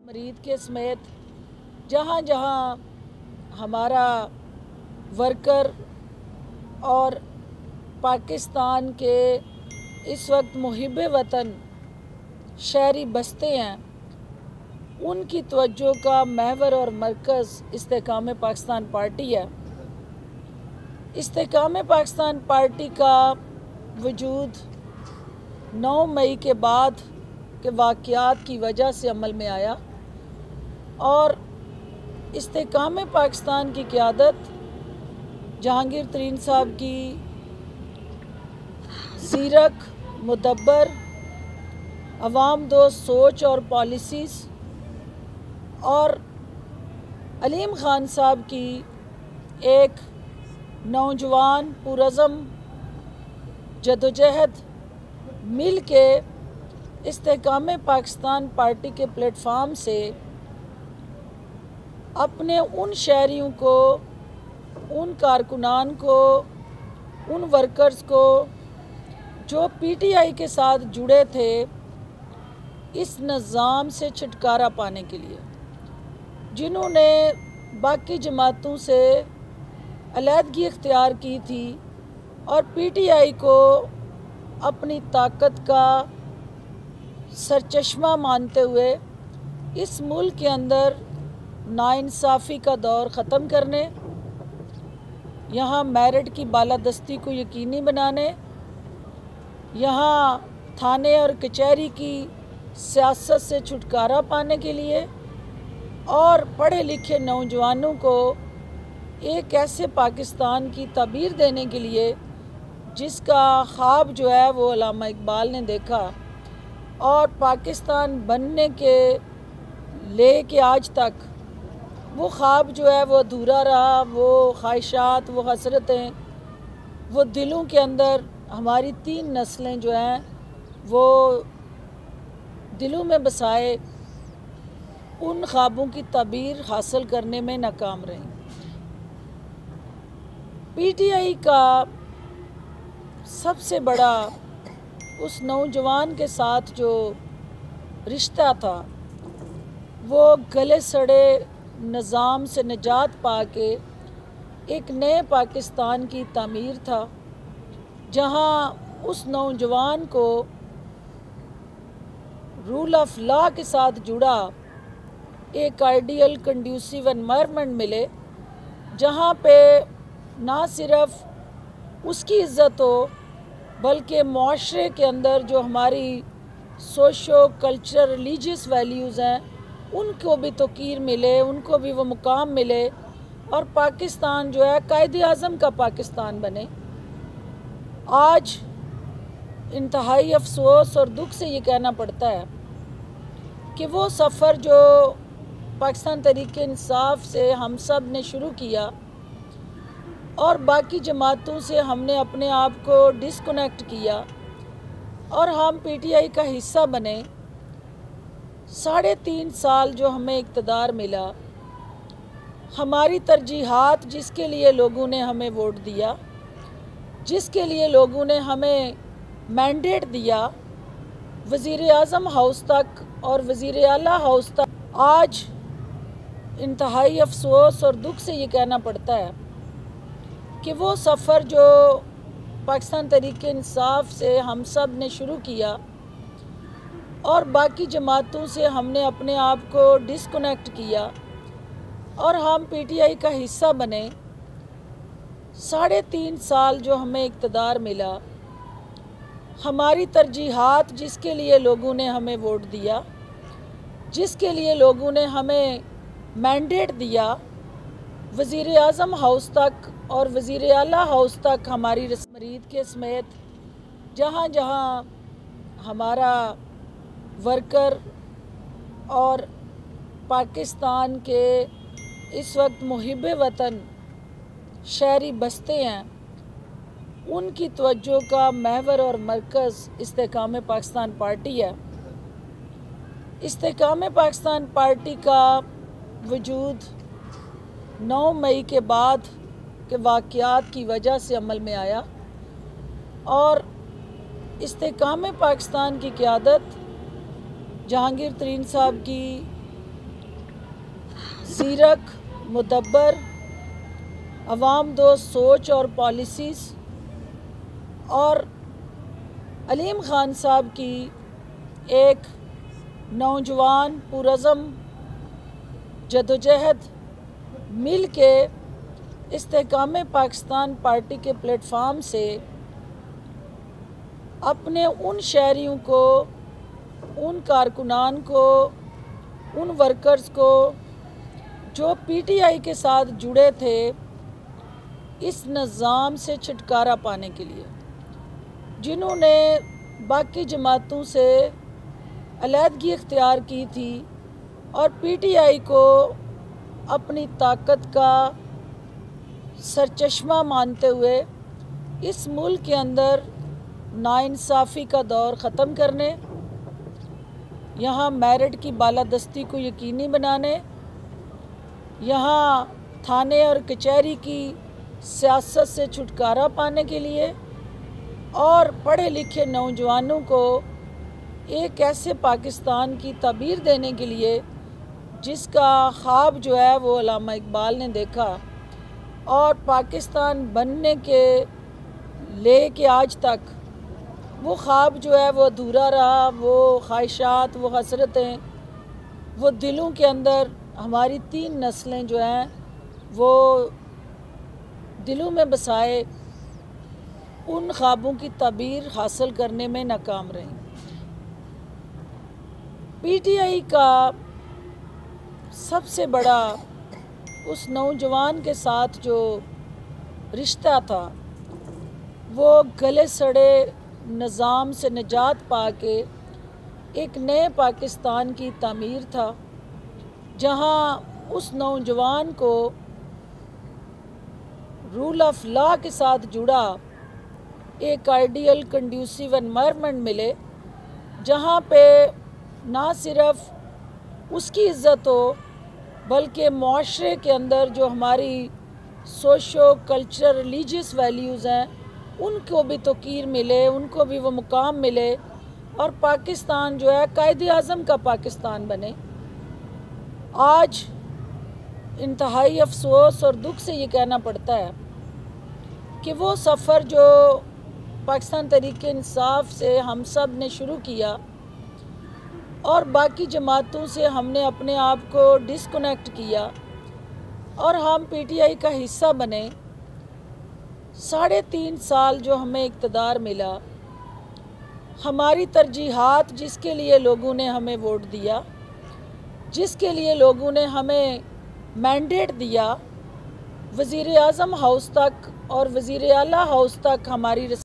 मरीद के समेत जहाँ जहाँ हमारा वर्कर और पाकिस्तान के इस वक्त मुहिब वतन शहरी बसते हैं, उनकी तवज्जो का महवर और मरकज़ इस्तेकाम पाकिस्तान पार्टी है। इस्तेकाम पाकिस्तान पार्टी का वजूद 9 मई के बाद के वाक़यात की वजह से अमल में आया और इस्तेकाम पाकिस्तान की क़यादत जहांगीर तरीन साहब की ज़ीरक, मुदब्बर, अवाम दोस्त सोच और पॉलिसीज़ और अलीम ख़ान साहब की एक नौजवान पुरज़म जदोजहद मिल के इस्तेकाम पाकिस्तान पार्टी के प्लेटफार्म से अपने उन शहरियों को, उन कारकुनान को, उन वर्कर्स को जो पीटीआई के साथ जुड़े थे, इस निज़ाम से छुटकारा पाने के लिए, जिन्होंने बाकी जमातों से अलहदगी इख्तियार की थी और पीटीआई को अपनी ताकत का सरचश्मा मानते हुए इस मुल्क के अंदर नाइंसाफ़ी का दौर ख़त्म करने, यहाँ मेरिट की बालादस्ती को यकीनी बनाने, यहाँ थाने और कचहरी की सियासत से छुटकारा पाने के लिए और पढ़े लिखे नौजवानों को एक ऐसे पाकिस्तान की ताबीर देने के लिए जिसका ख्वाब जो है वो अल्लामा इकबाल ने देखा और पाकिस्तान बनने के लेके आज तक वो ख्वाब जो है वो अधूरा रहा। वो ख्वाहिशात, वो हसरतें, वो दिलों के अंदर हमारी 3 नस्लें जो हैं वो दिलों में बसाए उन ख्वाबों की ताबीर हासिल करने में नाकाम रहीं। पीटीआई का सबसे बड़ा उस नौजवान के साथ जो रिश्ता था वो गले सड़े निज़ाम से निजात पा के एक नए पाकिस्तान की तामीर था, जहां उस नौजवान को रूल ऑफ लॉ के साथ जुड़ा एक आइडियल कंड्यूसिव एनवायरनमेंट मिले, जहां पे ना सिर्फ उसकी इज़्ज़त हो बल्कि मुआशरे के अंदर जो हमारी सोशो कल्चरल रिलीजियस वैल्यूज़ हैं उनको भी तौकीर मिले, उनको भी वो मुकाम मिले और पाकिस्तान जो है कायदे आज़म का पाकिस्तान बने। आज इंतहाई अफसोस और दुख से ये कहना पड़ता है कि वो सफ़र जो पाकिस्तान तहरीक इंसाफ से हम सब ने शुरू किया और बाकी जमातों से हमने अपने आप को डिस्कनेक्ट किया और हम पीटीआई का हिस्सा बने, 3.5 साल जो हमें इक़्तिदार मिला, हमारी तरजीहात जिसके लिए लोगों ने हमें वोट दिया, जिसके लिए लोगों ने हमें मैंडेट दिया, वज़ीर आज़म हाउस तक और वज़ीर आला हाउस तक, आज इंतहाई अफसोस और दुख से ये कहना पड़ता है कि वो सफ़र जो पाकिस्तान तहरीक इंसाफ से हम सब ने शुरू किया और बाकी जमातों से हमने अपने आप को डिस्कनेक्ट किया और हम पीटीआई का हिस्सा बने, 3.5 साल जो हमें इक़्तिदार मिला, हमारी तरजीहात जिसके लिए लोगों ने हमें वोट दिया, जिसके लिए लोगों ने हमें मैंडेट दिया, वज़ीर आज़म हाउस तक और वज़ीर आला हाउस तक हमारी मरीद के समेत जहाँ जहाँ हमारा वर्कर और पाकिस्तान के इस वक्त मुहिब वतन शहरी बसते हैं, उनकी तवज्जो का महवर और मरकज़ इस्तेकाम पाकिस्तान पार्टी है। इस्तेकाम पाकिस्तान पार्टी का वजूद 9 मई के बाद के वाक़यात की वजह से अमल में आया और इस्तेकाम पाकिस्तान की क़यादत जहांगीर तरीन साहब की ज़ीरक, मुदब्बर, अवाम दोस्त सोच और पॉलिसीज़ और अलीम ख़ान साहब की एक नौजवान पुरज़म जदोजहद मिल के इस्तेहकाम पाकिस्तान पार्टी के प्लेटफार्म से अपने उन शहरियों को, उन कारकुनान को, उन वर्कर्स को जो पीटीआई के साथ जुड़े थे, इस निज़ाम से छुटकारा पाने के लिए, जिन्होंने बाकी जमातों से अलहदगी इख्तियार की थी और पीटीआई को अपनी ताकत का सरचश्मा मानते हुए इस मुल्क के अंदर नाइंसाफ़ी का दौर ख़त्म करने, यहाँ मेरिट की बालादस्ती को यकीनी बनाने, यहाँ थाने और कचहरी की सियासत से छुटकारा पाने के लिए और पढ़े लिखे नौजवानों को एक ऐसे पाकिस्तान की ताबीर देने के लिए जिसका ख्वाब जो है वो अल्लामा इकबाल ने देखा और पाकिस्तान बनने के लेके आज तक वो ख्वाब जो है वो अधूरा रहा। वो ख्वाहिशात, वो हसरतें, वो दिलों के अंदर हमारी 3 नस्लें जो हैं वो दिलों में बसाए उन ख्वाबों की ताबीर हासिल करने में नाकाम रहीं। पीटीआई का सबसे बड़ा उस नौजवान के साथ जो रिश्ता था वो गले सड़े निज़ाम से निजात पा के एक नए पाकिस्तान की तामीर था, जहां उस नौजवान को रूल ऑफ लॉ के साथ जुड़ा एक आइडियल कंड्यूसिव एनवायरनमेंट मिले, जहां पे ना सिर्फ उसकी इज़्ज़त हो बल्कि माशरे के अंदर जो हमारी सोशो कल्चर रिलीजियस वैल्यूज़ हैं उनको भी तौकीर मिले, उनको भी वो मुकाम मिले और पाकिस्तान जो है कायदे आज़म का पाकिस्तान बने। आज इंतहाई अफसोस और दुख से ये कहना पड़ता है कि वो सफ़र जो पाकिस्तान तहरीक इंसाफ से हम सब ने शुरू किया और बाकी जमातों से हमने अपने आप को डिस्कनेक्ट किया और हम पीटीआई का हिस्सा बने। 3.5 साल जो हमें इक़्तिदार मिला, हमारी तरजीहात जिसके लिए लोगों ने हमें वोट दिया, जिसके लिए लोगों ने हमें मैंडेट दिया, वज़ीर आज़म हाउस तक और वज़ीर आला हाउस तक हमारी